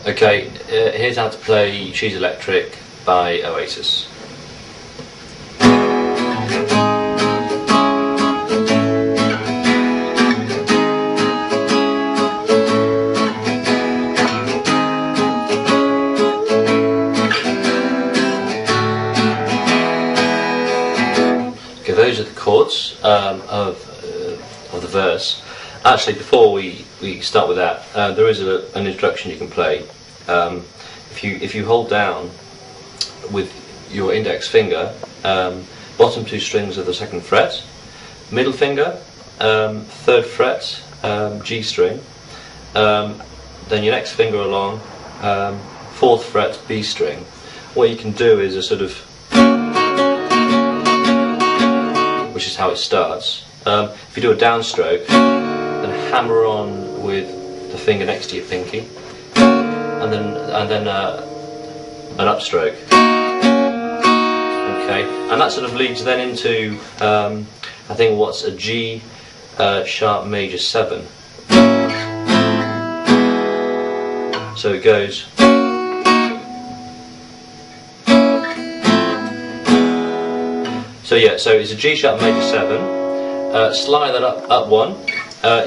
Okay, here's how to play She's Electric by OASIS. Okay, those are the chords of the verse. Actually, before we start with that, there is an instruction you can play. If you hold down with your index finger, bottom two strings of the second fret, middle finger, third fret, G string, then your next finger along, fourth fret, B string. What you can do is a sort of, which is how it starts. If you do a downstroke, then hammer on with the finger next to your pinky, and then an upstroke. Okay, and that sort of leads then into I think what's a G sharp major 7. So it goes. So yeah, so it's a G sharp major 7. Slide that up one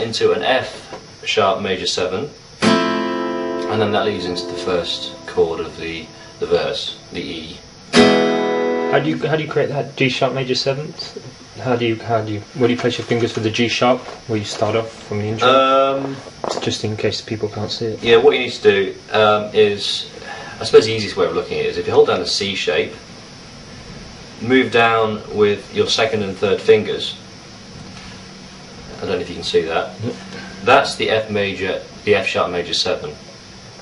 into an F sharp major 7, and then that leads into the first chord of the verse, the E. How do you create that G sharp major 7th? Where do you place your fingers for the G sharp? Where you start off from the intro? Just in case people can't see it. Yeah, what you need to do is, I suppose the easiest way of looking at it is if you hold down the C shape, move down with your second and third fingers. I don't know if you can see that. That's the F sharp major 7.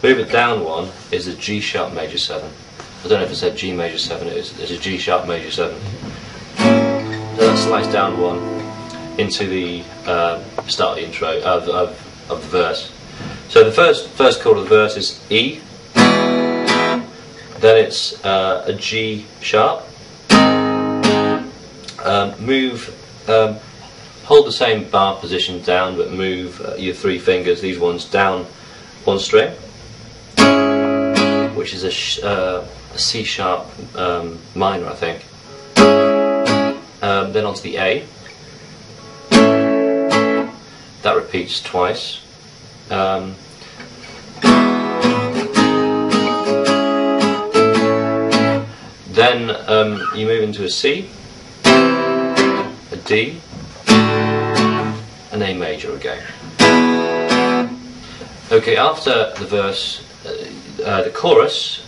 Move it down one is the G sharp major 7. I don't know if it said G major 7, it's a G sharp major 7. So that slides down one into the start of the intro of the verse. So the first chord of the verse is E, then it's a G sharp, hold the same bar position down, but move your three fingers, these ones, down one string, which is a C sharp minor, I think. Then onto the A. That repeats twice. Then you move into a C, a D, an A major again. Okay, after the verse, the chorus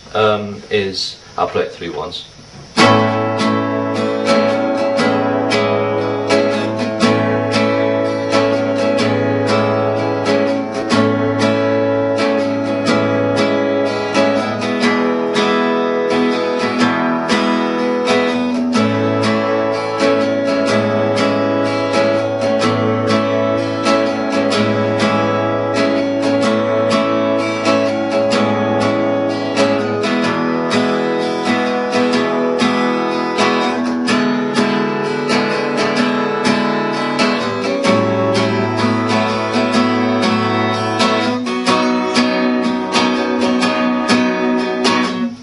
is, I'll play it through once.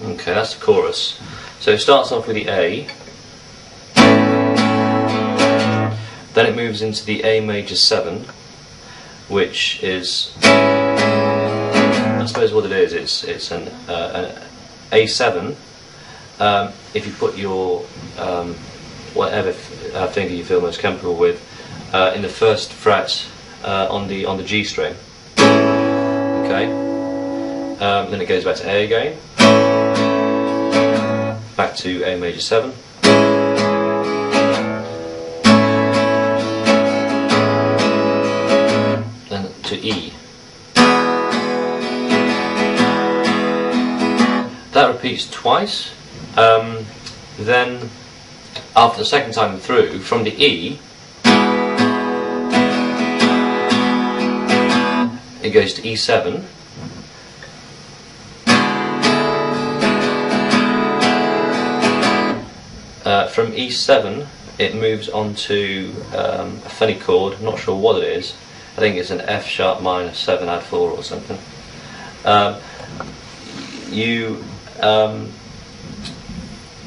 Okay, that's the chorus. So it starts off with the A, then it moves into the A major 7, which is, I suppose what it is, it's an A7. If you put your whatever finger you feel most comfortable with in the first fret on the G string. Okay, then it goes back to A again. Back to A major 7, then to E. That repeats twice. Then after the second time through, from the E, it goes to E7. From E7 it moves on to a funny chord, I'm not sure what it is. I think it's an F sharp minor 7 add 4 or something. you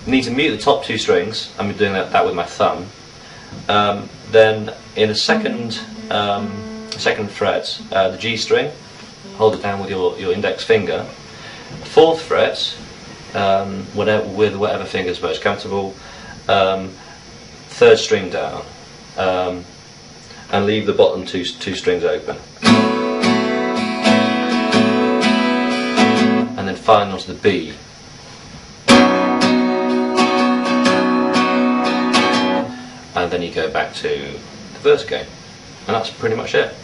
need to mute the top 2 strings. I'm doing that with my thumb. Then in the second fret, the G string, hold it down with your index finger. 4th fret, with whatever finger is most comfortable. 3rd string down, and leave the bottom two strings open. And then finally onto the B. And then you go back to the verse again. And that's pretty much it.